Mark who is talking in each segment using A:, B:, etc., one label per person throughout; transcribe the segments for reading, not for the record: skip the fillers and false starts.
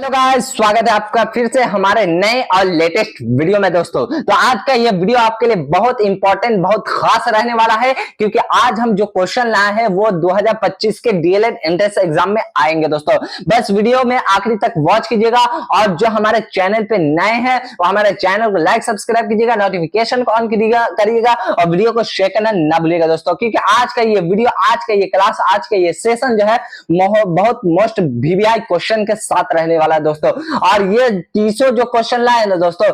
A: Hello guys, स्वागत है आपका फिर से हमारे नए और लेटेस्ट वीडियो में दोस्तों। तो आज का ये वीडियो आपके लिए बहुत इंपॉर्टेंट, बहुत खास रहने वाला है, क्योंकि आज हम जो क्वेश्चन लाए हैं वो 2025 के डीएलएड एंट्रेंस एग्जाम में आएंगे दोस्तों। बस वीडियो में आखिरी तक वॉच कीजिएगा और जो हमारे चैनल पे नए हैं वो हमारे चैनल को लाइक सब्सक्राइब कीजिएगा, नोटिफिकेशन को ऑन करिएगा और वीडियो को शेयर करना ना भूलिएगा दोस्तों, क्योंकि आज का ये वीडियो, आज का ये क्लास, आज का ये सेशन जो है बहुत मोस्ट वीवीआई क्वेश्चन के साथ रहने वाला है दोस्तों। और ये 300 जो क्वेश्चन लाए ना दोस्तों,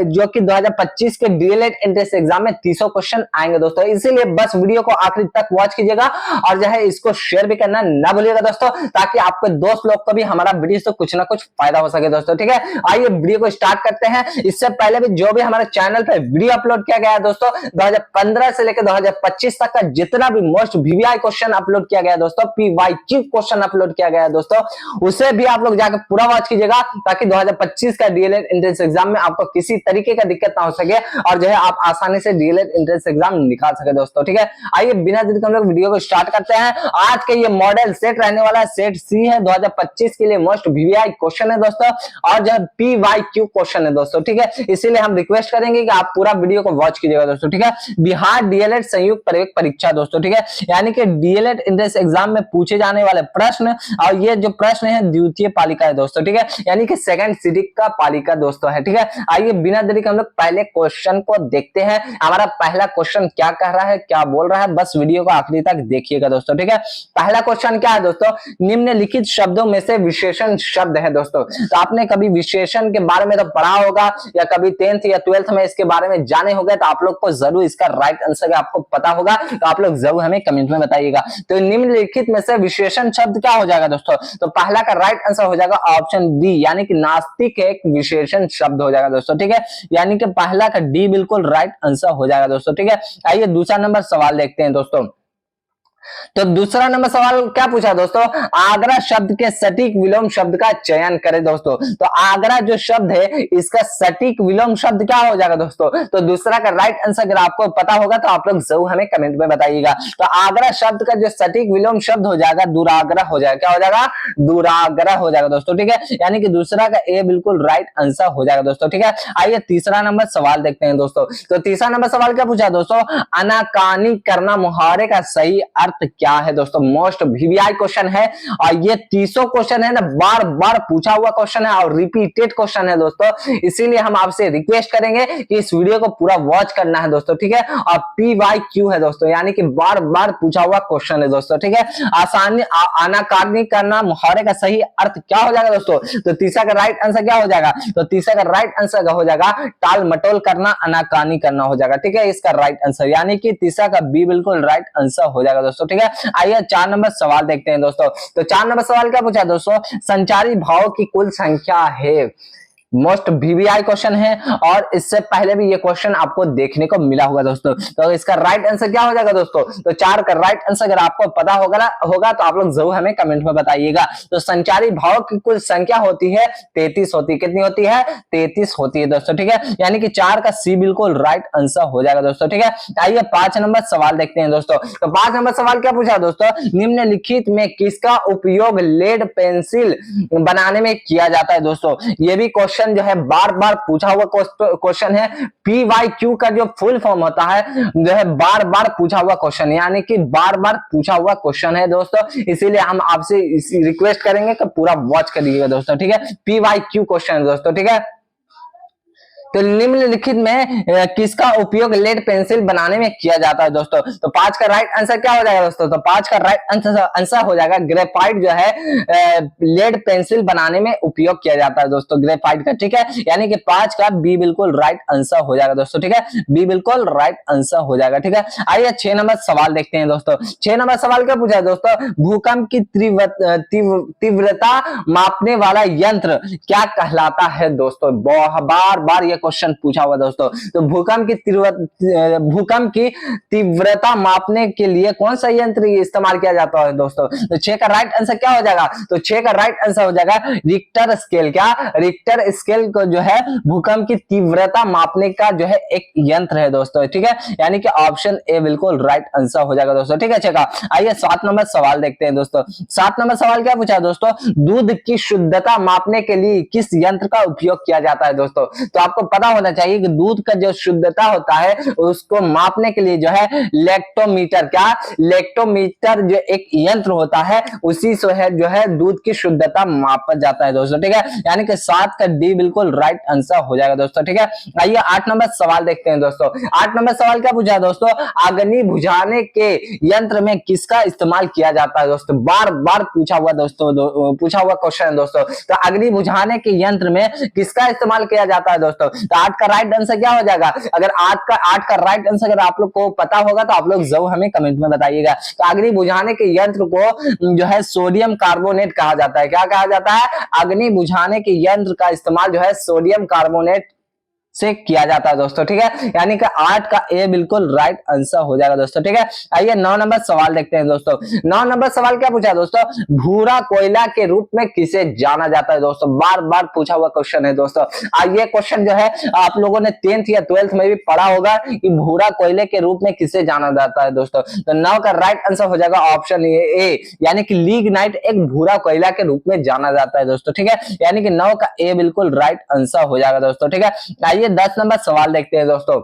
A: जो कि 2025 के डीएलएड एंट्रेंस एग्जाम में 300 क्वेश्चन आएंगे दोस्तों। इसीलिए बस वीडियो को आखिरी तक वॉच कीजिएगा और जो है इसको शेयर भी करना ना भूलिएगा दोस्तों, ताकि आपके दोस्त लोग को भी हमारा वीडियो से कुछ ना कुछ फायदा हो सके दोस्तों। ठीक है, आइए वीडियो को स्टार्ट करते हैं। इससे पहले भी जो भी हमारे चैनल पर वीडियो अपलोड किया गया है दोस्तों, 2015 से लेकर 2025 तक का जितना भी मोस्ट वीवीआई क्वेश्चन अपलोड किया गया है दोस्तों, पीवाईक्यू क्वेश्चन अपलोड किया गया है दोस्तों, उसे भी आप लोग जाकर पूरा वॉच कीजिएगा, ताकि 2025 का डीएलएड एंट्रेंस एग्जाम में आपको किसी तरीके का दिक्कत ना हो सके और जो है आप आसानी से डीएलएड एंट्रेंस एग्जाम निकाल सके दोस्तों। ठीक है, आइए बिना देरी के हम लोग वीडियो को स्टार्ट करते हैं। आज के ये मॉडल सेट रहने वाला है, सेट सी है, 2025 के लिए मोस्ट वीवीआई क्वेश्चन है दोस्तों, और जो है पीवाईक्यू क्वेश्चन है दोस्तों। ठीक है, इसीलिए हम रिक्वेस्ट करेंगे कि आप पूरा वीडियो को वॉच कीजिएगा दोस्तों। ठीक है, बिहार डीएलएड संयुक्त प्रवेश परीक्षा दोस्तों, ठीक है, यानी कि डीएलएड एंट्रेंस एग्जाम में पूछे जाने वाले प्रश्न, और ये जो प्रश्न है द्वितीय पालिका है दोस्तों। ठीक है, यानी कि सेकंड सिटी का पालिका दोस्तों है। ठीक है, आइए बिना देरी के हम लोग पहले क्वेश्चन को देखते हैं। हमारा पहला क्वेश्चन क्या कह रहा है, क्या बोल रहा है, बस वीडियो को आखिरी तक देखिएगा दोस्तों। ठीक है, पहला क्वेश्चन क्या है दोस्तों, निम्नलिखित शब्दों में से विशेषण शब्द है दोस्तों। तो आपने कभी विशेषण के बारे में तो पढ़ा होगा, या कभी 10th या 12th में इसके बारे में जाने होंगे, तो आप लोग को जरूर इसका राइट आंसर आपको पता होगा, तो आप लोग जरूर हमें कमेंट में बताइएगा। तो निम्नलिखित में से विशेषण शब्द क्या हो जाएगा दोस्तों, तो पहला का राइट आंसर हो जाएगा ऑप्शन डी, यानी कि नास्तिक एक विशेषण शब्द हो जाएगा दोस्तों। ठीक है, यानी कि पहला का डी बिल्कुल राइट आंसर हो जाएगा दोस्तों। ठीक है, आइए दूसरा नंबर सवाल देखते हैं दोस्तों। तो दूसरा नंबर सवाल क्या पूछा दोस्तों, आगरा शब्द के सटीक विलोम शब्द का चयन करें दोस्तों। तो आगरा जो शब्द है इसका सटीक विलोम शब्द क्या हो जाएगा दोस्तों, तो दूसरा का राइट आंसर अगर आपको पता होगा तो आप लोग जरूर हमें कमेंट में बताइएगा। तो आगरा शब्द का जो सटीक विलोम शब्द हो जाएगा दुराग्रह हो जाएगा, क्या हो जाएगा, दुराग्रह हो जाएगा दोस्तों। ठीक है, यानी कि दूसरा का ए बिल्कुल राइट आंसर हो जाएगा दोस्तों। ठीक है, आइए तीसरा नंबर सवाल देखते हैं दोस्तों। तो तीसरा नंबर सवाल क्या पूछा दोस्तों, अनाकानी करना मुहावरे का सही अर्थ क्या है दोस्तों। मोस्ट वीवीआई क्वेश्चन है और ये 300 क्वेश्चन है ना, बार बार पूछा हुआ क्वेश्चन है और रिपीटेड क्वेश्चन है दोस्तों। इसीलिए हम आपसे रिक्वेस्ट करेंगे कि इस वीडियो को पूरा वॉच करना है दोस्तों। ठीक है, और पीवाईक्यू है दोस्तों, यानी कि बार बार पूछा हुआ क्वेश्चन है दोस्तों। ठीक है, आसानी अनाकानी करना मुहावरे का सही अर्थ क्या हो जाएगा दोस्तों, तो तीसरा का राइट आंसर क्या हो जाएगा, तो तीसरा का राइट आंसर हो जाएगा टाल मटोल करना, अनाकानी करना हो जाएगा। ठीक है, इसका राइट आंसर, यानी कि तीसरा का बी बिल्कुल राइट आंसर हो जाएगा दोस्तों। ठीक है, आइए 4 नंबर सवाल देखते हैं दोस्तों। तो 4 नंबर सवाल क्या पूछा दोस्तों, संचारी भाव की कुल संख्या है। मोस्ट वीवीआई क्वेश्चन है और इससे पहले भी ये क्वेश्चन आपको देखने को मिला होगा दोस्तों। तो इसका राइट आंसर क्या हो जाएगा दोस्तों, तो 4 का राइट आंसर अगर आपको पता होगा तो आप लोग जरूर हमें कमेंट में बताइएगा। तो संचारी भाव की कुल संख्या होती है 33 होती है, कितनी होती है, 33 होती है दोस्तों। ठीक है, यानी कि 4 का सी बिल्कुल राइट आंसर हो जाएगा दोस्तों। ठीक है, आइए 5 नंबर सवाल देखते हैं दोस्तों। तो 5 नंबर सवाल क्या पूछा दोस्तों, निम्नलिखित में किसका उपयोग लेड पेंसिल बनाने में किया जाता है दोस्तों। ये भी क्वेश्चन जो है बार बार पूछा हुआ क्वेश्चन है। पीवाईक्यू का जो फुल फॉर्म होता है जो है बार बार पूछा हुआ क्वेश्चन, यानी कि बार बार पूछा हुआ क्वेश्चन है दोस्तों। इसीलिए हम आपसे रिक्वेस्ट करेंगे कि पूरा वॉच करिएगा दोस्तों। ठीक है, पीवाईक्यू क्वेश्चन है दोस्तों। ठीक है, तो निम्नलिखित में किसका उपयोग लेड पेंसिल बनाने में किया जाता है दोस्तों। तो 5 का राइट आंसर क्या हो जाएगा दोस्तों, तो 5 का राइट आंसर हो जाएगा ग्रेफाइट जो है लेड पेंसिल बनाने में उपयोग किया जाता है दोस्तों, ग्रेफाइट का। ठीक है, यानी कि 5 का बी बिल्कुल राइट आंसर हो जाएगा दोस्तों। ठीक है, बी बिल्कुल राइट आंसर हो जाएगा। ठीक है, आइए 6 नंबर सवाल देखते हैं दोस्तों। 6 नंबर सवाल क्या पूछा है दोस्तों, भूकंप की तीव्रता मापने वाला यंत्र क्या कहलाता है दोस्तों। बार बार ये क्वेश्चन पूछा हुआ दोस्तों। तो भूकंप की तीव्रता मापने के लिए कौन सा यंत्र इस्तेमाल किया जाता है दोस्तों? तो 6 का राइट आंसर क्या हो जाएगा? तो 6 का राइट आंसर हो जाएगा रिक्टर स्केल। क्या? रिक्टर स्केल को जो है भूकंप की तीव्रता मापने का जो है एक यंत्र है दोस्तों, ठीक है। यानी कि ऑप्शन ए बिल्कुल राइट आंसर हो जाएगा दोस्तों, ठीक है। चेका आइए 7 नंबर सवाल देखते हैं दोस्तों। 7 नंबर सवाल क्या पूछा दोस्तों? दूध की शुद्धता मापने के लिए किस यंत्र का उपयोग किया जाता है दोस्तों? तो आपको पता होना चाहिए कि दूध का जो शुद्धता होता है उसको मापने के लिए जो है लेक्टोमीटर, क्या? लेक्टोमीटर जो एक यंत्र होता है उसी से है जो है दूध की शुद्धता मापा जाता है दोस्तों, ठीक है। यानी कि 7 का डी बिल्कुल राइट आंसर हो जाएगा दोस्तों, ठीक है। आइए 8 नंबर सवाल देखते हैं दोस्तों। 8 नंबर सवाल क्या पूछा दोस्तों? अग्नि बुझाने के यंत्र में किसका इस्तेमाल किया जाता है दोस्तों? बार बार पूछा हुआ दोस्तों, पूछा हुआ क्वेश्चन है दोस्तों। तो अग्नि बुझाने के यंत्र में किसका इस्तेमाल किया जाता है दोस्तों? तो 8 का राइट आंसर क्या हो जाएगा? अगर 8 का राइट आंसर अगर आप लोग को पता होगा तो आप लोग जरूर हमें कमेंट में बताइएगा। तो अग्नि बुझाने के यंत्र को जो है सोडियम कार्बोनेट कहा जाता है। क्या कहा जाता है? अग्नि बुझाने के यंत्र का इस्तेमाल जो है सोडियम कार्बोनेट से किया जाता है दोस्तों, ठीक है। यानी कि 8 का ए बिल्कुल राइट आंसर हो जाएगा दोस्तों, ठीक है। आइए 9 नंबर सवाल देखते हैं दोस्तों। 9 नंबर सवाल क्या पूछा दोस्तों? भूरा कोयला के रूप में किसे जाना जाता है दोस्तों? बार बार पूछा हुआ क्वेश्चन है दोस्तों। ये क्वेश्चन जो है आप लोगों ने 10th या 12th में भी पढ़ा होगा कि भूरा कोयले के रूप में किसे जाना जाता है दोस्तों। तो 9 का राइट आंसर हो जाएगा ऑप्शन ए, यानी कि लिग्नाइट एक भूरा कोयला के रूप में जाना जाता है दोस्तों, ठीक है। यानी कि 9 का ए बिल्कुल राइट आंसर हो जाएगा दोस्तों, ठीक है। आइए 10 नंबर सवाल देखते हैं दोस्तों।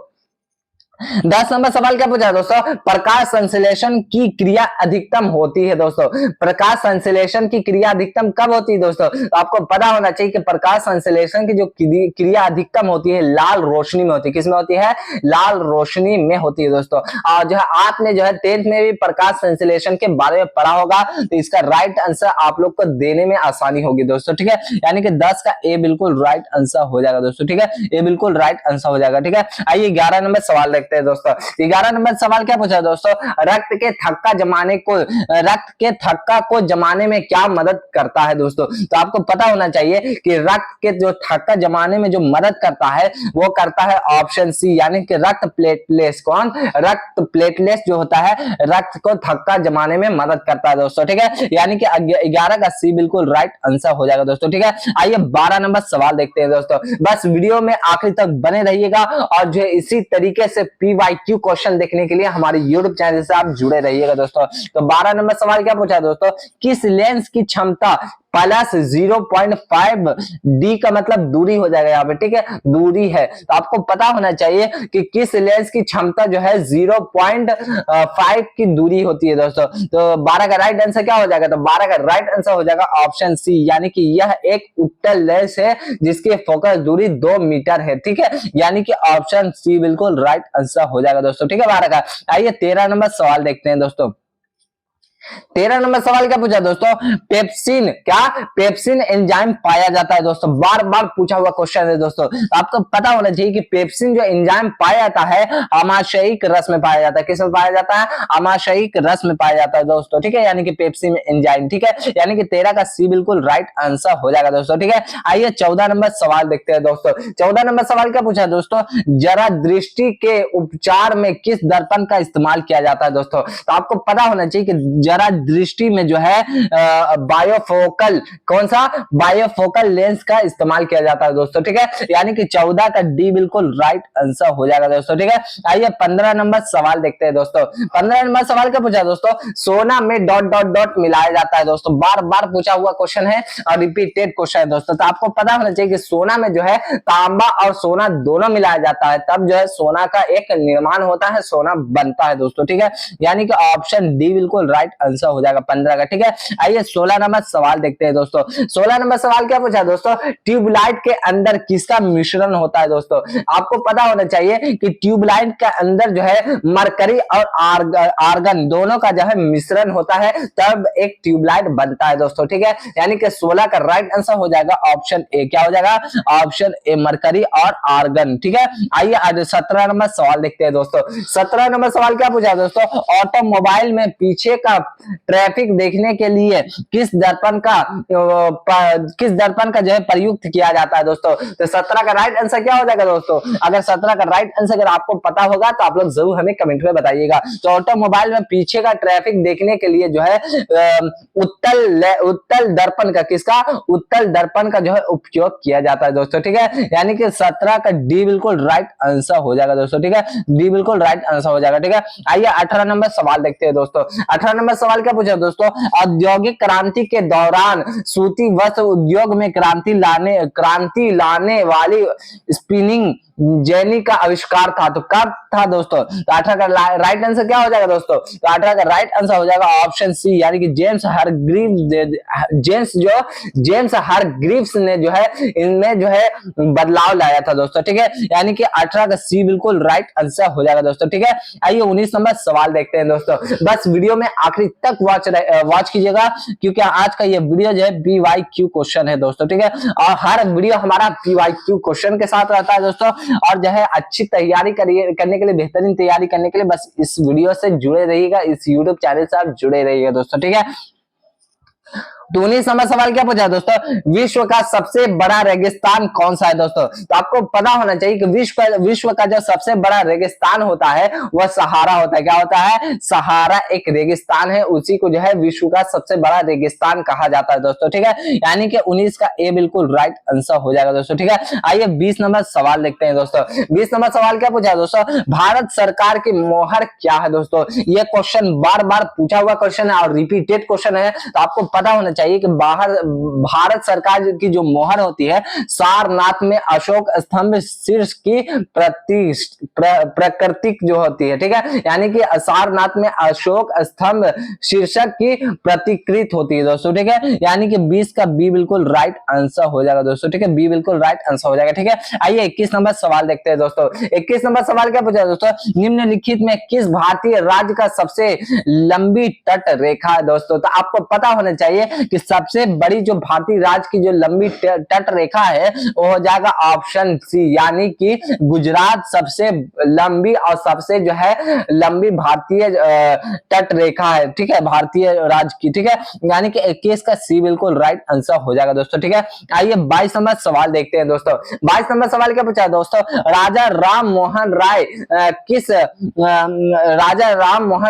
A: 10 नंबर सवाल क्या पूछा दोस्तों? प्रकाश संश्लेषण की क्रिया अधिकतम होती है दोस्तों। प्रकाश संश्लेषण की क्रिया अधिकतम कब होती है दोस्तों? तो आपको पता होना चाहिए कि प्रकाश संश्लेषण की जो क्रिया अधिकतम होती है लाल रोशनी में होती है। किसमें होती है? लाल रोशनी में होती है दोस्तों। और जो है आपने जो है 10th में भी प्रकाश संश्लेषण के बारे में पढ़ा होगा, तो इसका राइट आंसर आप लोग को देने में आसानी होगी दोस्तों, ठीक है। यानी कि 10 का ए बिल्कुल राइट आंसर हो जाएगा दोस्तों, ठीक है। ए बिल्कुल राइट आंसर हो जाएगा, ठीक है। आइए 11 नंबर सवाल देखते हैं दोस्तों। 11 नंबर सवाल क्या पूछा दोस्तों? रक्त के थक्का को जमाने में क्या मदद करता है दोस्तों? तो आपको पता होना चाहिए कि रक्त के जो थक्का जमाने में जो मदद करता है वो करता है ऑप्शन सी, यानी कि रक्त प्लेटलेट्स। कौन? रक्त प्लेटलेट्स जो होता है रक्त को थक्का जमाने में मदद करता है दोस्तों, ठीक है। यानी कि 11 का सी बिल्कुल राइट आंसर हो जाएगा दोस्तों, ठीक है। आइए 12 नंबर सवाल देखते हैं दोस्तों। बस वीडियो में आखिरी तक बने रहिएगा और जो इसी तरीके से PYQ क्वेश्चन देखने के लिए हमारे YouTube चैनल से आप जुड़े रहिएगा दोस्तों। तो 12 नंबर सवाल क्या पूछा दोस्तों? किस लेंस की क्षमता प्लस 0.5 डी का मतलब दूरी हो जाएगा यहाँ पे, ठीक है, दूरी है। तो आपको पता होना चाहिए कि किस लेंस की क्षमता जो है 0.5 की दूरी होती है दोस्तों। तो 12 का राइट आंसर क्या हो जाएगा? तो 12 का राइट आंसर हो जाएगा ऑप्शन सी, यानी कि यह एक उत्तल लेंस है जिसकी फोकस दूरी 2 मीटर है, ठीक है। यानी कि ऑप्शन सी बिल्कुल राइट आंसर हो जाएगा दोस्तों, ठीक है 12 का। आइए 13 नंबर सवाल देखते हैं दोस्तों। 13 नंबर सवाल क्या पूछा दोस्तों? पेप्सिन, क्या पेप्सिन एंजाइम पाया जाता है दोस्तों। बार बार पूछा हुआ क्वेश्चन है दोस्तों। आपको पता होना चाहिए कि पेप्सिन जो एंजाइम पाया जाता है आमाशयिक रस में पाया जाता है। किस में पाया जाता है? आमाशयिक रस में पाया जाता है दोस्तों, ठीक है। यानी कि पेप्सिन एंजाइम, ठीक है। यानी कि 13 का सी बिल्कुल राइट आंसर हो जाएगा दोस्तों, ठीक है। आइए 14 नंबर सवाल देखते हैं दोस्तों। 14 नंबर सवाल क्या पूछा दोस्तों? जरा दृष्टि के उपचार में किस दर्पण का इस्तेमाल किया जाता है दोस्तों? तो आपको पता होना चाहिए कि जरा दृष्टि में जो है बायोफोकल, कौन सा? बायोफोकल लेंस का इस्तेमाल किया जाता है दोस्तों, ठीक है। यानी कि 14 का डी बिल्कुल राइट आंसर हो जाएगा दोस्तों, ठीक है। आइए 15 नंबर सवाल देखते हैं दोस्तों। 15 नंबर सवाल क्या पूछा दोस्तों? सोना में डॉट डॉट डॉट मिलाया जाता है दोस्तों। बार बार पूछा हुआ क्वेश्चन है और रिपीटेड क्वेश्चन है दोस्तों। तो आपको पता होना चाहिए कि सोना में जो है तांबा और सोना दोनों मिलाया जाता है, तब जो है सोना का एक निर्माण होता है, सोना बनता है दोस्तों, ठीक है। यानी कि ऑप्शन डी बिल्कुल राइट आंसर हो जाएगा 15 का, ठीक है। आइए 16 नंबर सवाल देखते हैं दोस्तों। 16 नंबर सवाल क्या पूछा दोस्तों? ट्यूबलाइट के अंदर किसका मिश्रण होता है दोस्तों? आपको पता होना चाहिए कि ट्यूबलाइट के अंदर जो है मरकरी और आर्गन दोनों का जो है मिश्रण होता है, तब एक ट्यूबलाइट बनता है दोस्तों, ठीक है। यानी कि 16 का राइट आंसर हो जाएगा ऑप्शन ए। क्या हो जाएगा? ऑप्शन ए, मरकरी और आर्गन, ठीक है। आइए 17 नंबर सवाल देखते हैं दोस्तों। 17 नंबर सवाल क्या पूछा दोस्तों? ऑटोमोबाइल में पीछे का ट्रैफिक देखने के लिए किस दर्पण का जो है प्रयुक्त किया जाता है दोस्तों। तो 17 का राइट आंसर क्या हो जाएगा दोस्तों? अगर 17 का राइट आंसर अगर आपको पता होगा तो आप लोग जरूर हमें कमेंट में बताइएगा। तो ऑटोमोबाइल में पीछे का ट्रैफिक देखने के लिए जो है उत्तल दर्पण का उत्तल दर्पण का जो है उपयोग किया जाता है दोस्तों, ठीक है। यानी कि 17 का डी बिल्कुल राइट आंसर हो जाएगा दोस्तों, ठीक है। डी बिल्कुल राइट आंसर हो जाएगा, ठीक है। आइए 18 नंबर सवाल देखते हैं दोस्तों। 18 नंबर सवाल क्या पूछा दोस्तों? औद्योगिक क्रांति के दौरान सूती वस्त्र उद्योग में क्रांति लाने वाली स्पिनिंग जेनी का आविष्कार था, तो कब था दोस्तों? तो 18 का राइट आंसर क्या हो जाएगा दोस्तों? तो 18 का राइट आंसर हो जाएगा ऑप्शन सी, यानी कि जेम्स हारग्रीव्स ने जो है इनमें जो है बदलाव लाया था दोस्तों, ठीक है। यानी कि 18 का सी बिल्कुल राइट आंसर हो जाएगा दोस्तों, ठीक है। आइए 19 नंबर सवाल देखते हैं दोस्तों। बस वीडियो में आखिरी तक वॉच कीजिएगा, क्योंकि आज का ये वीडियो जो है PYQ क्वेश्चन है दोस्तों, ठीक है। और हर वीडियो हमारा PYQ क्वेश्चन के साथ रहता है दोस्तों। और जो है अच्छी तैयारी करने के लिए, बेहतरीन तैयारी करने के लिए बस इस वीडियो से जुड़े रहिएगा, इस YouTube चैनल से आप जुड़े रहिएगा दोस्तों, ठीक है। तो 19 नंबर सवाल क्या पूछा दोस्तों? विश्व का सबसे बड़ा रेगिस्तान कौन सा है दोस्तों? तो आपको पता होना चाहिए कि विश्व का जो सबसे बड़ा रेगिस्तान होता है वह सहारा होता है। क्या होता है? सहारा एक रेगिस्तान है, उसी को जो है विश्व का सबसे बड़ा रेगिस्तान कहा जाता है दोस्तों, ठीक है। यानी कि 19 का ए बिल्कुल राइट आंसर हो जाएगा दोस्तों, ठीक है। आइए 20 नंबर सवाल देखते हैं दोस्तों। 20 नंबर सवाल क्या पूछा दोस्तों? भारत सरकार की मोहर क्या है दोस्तों? यह क्वेश्चन बार बार पूछा हुआ क्वेश्चन है और रिपीटेड क्वेश्चन है, तो आपको पता होना चाहिए कि भारत सरकार की जो मोहर होती है, सारनाथ में अशोक स्तंभ शीर्ष की प्रकृतिक जो होती है, ठीक है। यानी कि सारनाथ में अशोक स्तंभ शीर्षक की प्रतिकृत होती है दोस्तों, ठीक है। यानी कि 20 का बी बिल्कुल राइट आंसर हो जाएगा दोस्तों, ठीक है। बी बिल्कुल राइट आंसर हो जाएगा, ठीक है। आइए 21 नंबर सवाल देखते हैं दोस्तों। 21 नंबर सवाल क्या पूछा दोस्तों? निम्नलिखित में किस भारतीय राज्य का सबसे लंबी तट रेखा है दोस्तों? तो आपको पता होना चाहिए कि सबसे बड़ी जो भारतीय राज्य की जो लंबी तट रेखा है वो हो जाएगा ऑप्शन सी, यानी कि गुजरात सबसे लंबी और सबसे जो है लंबी भारतीय तट रेखा है, ठीक है, भारतीय राज्य की, ठीक है। यानी कि 21 का सी बिल्कुल राइट आंसर हो जाएगा दोस्तों, ठीक है। आइए 22 नंबर सवाल देखते हैं दोस्तों। 22 नंबर सवाल क्या पूछा है दोस्तों? राजा राम मोहन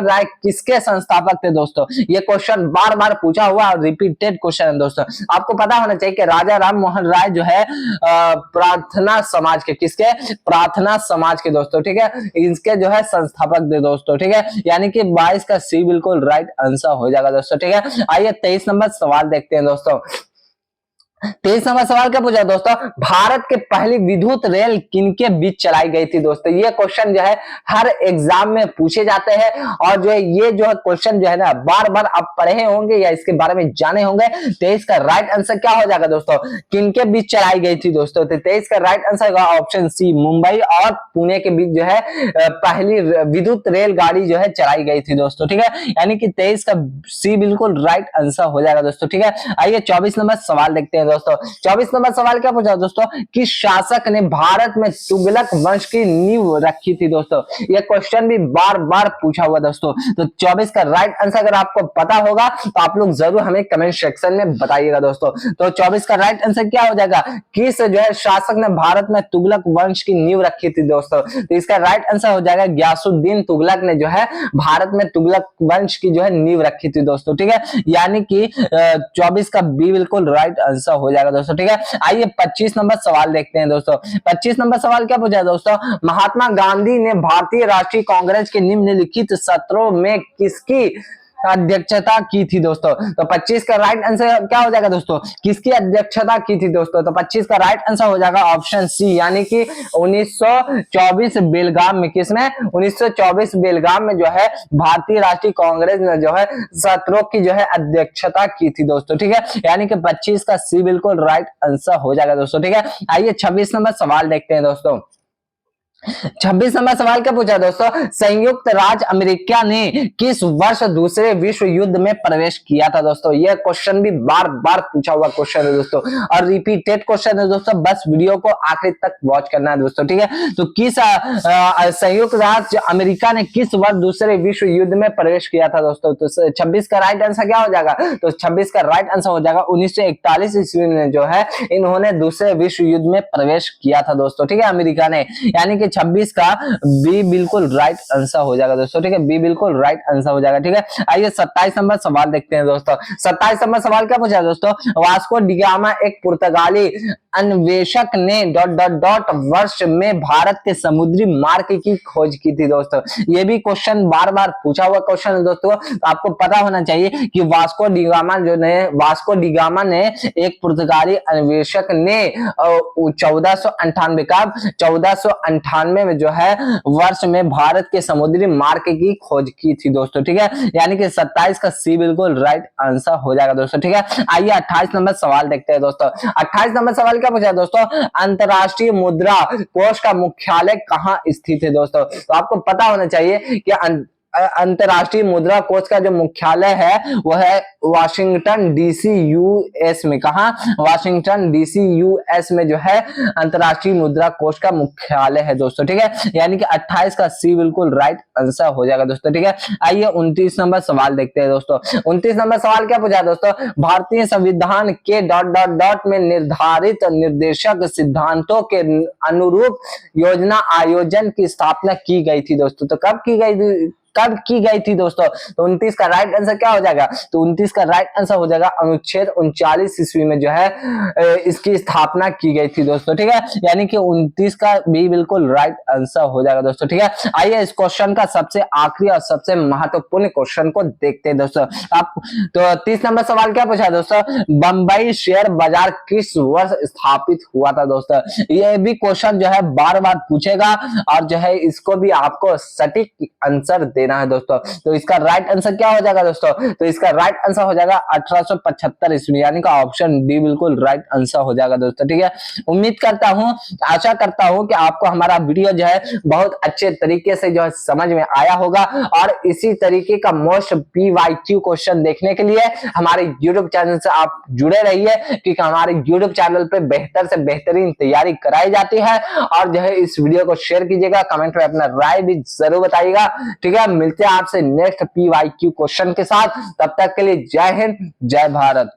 A: राय किसके संस्थापक थे दोस्तों? ये क्वेश्चन बार बार पूछा हुआ और रिपीटेड क्वेश्चन है दोस्तों। आपको पता होना चाहिए कि राजा राम मोहन राय जो है प्रार्थना समाज के, किसके? प्रार्थना समाज के दोस्तों, ठीक है। इसके जो है संस्थापक थे दोस्तों, ठीक है। यानी कि 22 का सी बिल्कुल राइट आंसर हो जाएगा दोस्तों, ठीक है। आइए 23 नंबर सवाल देखते हैं दोस्तों। 23 नंबर सवाल क्या पूछा दोस्तों? भारत के पहली विद्युत रेल किनके बीच चलाई गई थी दोस्तों? ये क्वेश्चन जो है हर एग्जाम में पूछे जाते हैं और जो है ये जो है क्वेश्चन जो है ना बार बार आप पढ़े होंगे या इसके बारे में जाने होंगे। 23 का राइट आंसर क्या हो जाएगा दोस्तों? किनके बीच चलाई गई थी दोस्तों? तो 23 का राइट आंसर होगा ऑप्शन सी, मुंबई और पुणे के बीच जो है पहली विद्युत रेलगाड़ी जो है चलाई गई थी दोस्तों, ठीक है। यानी कि 23 का सी बिल्कुल राइट आंसर हो जाएगा दोस्तों, ठीक है। आइए 24 नंबर सवाल देखते हैं दोस्तों। 24 नंबर सवाल क्या पूछा दोस्तों? किस शासक ने भारत में तुगलक वंश की नींव रखी थी दोस्तों? यह क्वेश्चन भी बार बार पूछा हुआ दोस्तों। तो 24 का राइट आंसर अगर आपको पता होगा तो आप लोग जरूर हमें कमेंट सेक्शन में बताइएगा दोस्तों। तो 24 का राइट आंसर क्या हो जाएगा? किस जो है शासक ने भारत में तुगलक वंश की नींव रखी थी दोस्तों? तो इसका राइट आंसर हो जाएगा गयासुद्दीन तुगलक ने जो है भारत में तुगलक वंश की जो है नींव रखी थी दोस्तों, ठीक है। यानी कि 24 का बी बिल्कुल राइट आंसर हो जाएगा दोस्तों, ठीक है। आइए 25 नंबर सवाल देखते हैं दोस्तों। 25 नंबर सवाल क्या पूछा है दोस्तों? महात्मा गांधी ने भारतीय राष्ट्रीय कांग्रेस के निम्नलिखित सत्रों में किसकी अध्यक्षता की थी दोस्तों? तो 25 का राइट आंसर क्या हो जाएगा दोस्तों? किसकी अध्यक्षता की थी दोस्तों? तो 25 का राइट आंसर हो जाएगा ऑप्शन सी, यानी कि 1924 बेलगाम में। किसमें? 1924 बेलगाम में जो है भारतीय राष्ट्रीय कांग्रेस ने जो है सत्रों की जो है अध्यक्षता की थी दोस्तों, ठीक है। यानी कि 25 का सी बिल्कुल राइट आंसर हो जाएगा दोस्तों, ठीक है। आइए 26 नंबर सवाल देखते हैं दोस्तों। 26 नंबर सवाल क्या पूछा दोस्तों, संयुक्त राज्य अमेरिका ने किस वर्ष दूसरे विश्व युद्ध में प्रवेश किया था दोस्तों। यह क्वेश्चन भी बार बार पूछा हुआ क्वेश्चन है दोस्तों, और रिपीटेड क्वेश्चन है दोस्तों, बस वीडियो को आखिर तक वॉच करना है दोस्तों, ठीक है। तो किस संयुक्त राज्य अमेरिका ने किस वर्ष दूसरे विश्व युद्ध में प्रवेश किया था दोस्तों। तो 26 का राइट आंसर क्या हो जाएगा, तो 26 का राइट आंसर हो जाएगा 1941 ईस्वी में जो है इन्होंने दूसरे विश्व युद्ध में प्रवेश किया था दोस्तों, ठीक है, अमेरिका ने। यानी कि 26 का बी बिल्कुल राइट आंसर हो जाएगा दोस्तों, ठीक है, बी बिल्कुल राइट आंसर हो जाएगा, ठीक है। आइए 27 नंबर सवाल देखते हैं दोस्तों। 27 नंबर सवाल क्या पूछा दोस्तों, वास्को डी गामा एक पुर्तगाली अन्वेषक ने डॉट डॉट डॉट वर्ष में भारत के समुद्री मार्ग की खोज की थी दोस्तों। ये भी क्वेश्चन बार बार पूछा हुआ क्वेश्चन है दोस्तों, तो आपको पता होना चाहिए कि वास्को डी गामा ने एक पुर्तगाली अन्वेषक ने 1498 में जो है वर्ष में भारत के समुद्री मार्ग की खोज की थी दोस्तों, ठीक है। यानी कि 27 का सी बिल्कुल राइट आंसर हो जाएगा दोस्तों, ठीक है। आइए 28 नंबर सवाल देखते हैं दोस्तों। 28 नंबर सवाल क्या पूछा दोस्तों, अंतरराष्ट्रीय मुद्रा कोष का मुख्यालय कहाँ स्थित है दोस्तों। तो आपको पता होना चाहिए कि अंतरराष्ट्रीय मुद्रा कोष का जो मुख्यालय है वह है वाशिंगटन डीसी यूएस में। कहा, वाशिंगटन डीसी यूएस में जो है अंतरराष्ट्रीय मुद्रा कोष का मुख्यालय है दोस्तों, ठीक है। यानी कि 28 का सी बिल्कुल राइट आंसर हो जाएगा दोस्तों, ठीक है। आइए 29 नंबर सवाल देखते हैं दोस्तों। 29 नंबर सवाल क्या पूछा दोस्तों, भारतीय संविधान के डॉट डॉट डॉट में निर्धारित निर्देशक सिद्धांतों के अनुरूप योजना आयोजन की स्थापना की गई थी दोस्तों। तो कब की गई थी दोस्तों। तो 29 का राइट आंसर क्या हो जाएगा, तो 29 का राइट आंसर हो जाएगा अनुच्छेद 39 ईस्वी में जो है इसकी स्थापना की गई थी दोस्तों, ठीक है। यानी कि 29 का भी बिल्कुल राइट आंसर हो जाएगा दोस्तों, ठीक है। आइए इस क्वेश्चन का सबसे आखिरी और सबसे महत्वपूर्ण क्वेश्चन को देखते हैं दोस्तों। आप तो 30 नंबर सवाल क्या पूछा दोस्तों, बंबई शेयर बाजार किस वर्ष स्थापित हुआ था दोस्तों। ये भी क्वेश्चन जो है बार बार पूछेगा, और जो है इसको भी आपको सटीक आंसर देना है दोस्तों। तो इसका राइट आंसर क्या हो जाएगा दोस्तों, तो इसका राइट आंसर हो जाएगा 1875 ईस्वी, यानी कि ऑप्शन डी बिल्कुल राइट आंसर हो जाएगा दोस्तों, ठीक है। उम्मीद करता हूं, आशा करता हूं कि आपको हमारा वीडियो जो है बहुत अच्छे तरीके से जो है समझ में आया होगा, और इसी तरीके का मोस्ट PYQ क्वेश्चन देखने के लिए हमारे YouTube चैनल से आप जुड़े रहिए, क्योंकि हमारे YouTube चैनल पे बेहतर से बेहतरीन तैयारी कराई जाती है। और जो है इस वीडियो को शेयर कीजिएगा, कमेंट में अपना राय भी जरूर बताइएगा, ठीक है। मिलते हैं आपसे नेक्स्ट PYQ क्वेश्चन के साथ, तब तक के लिए जय हिंद जय भारत।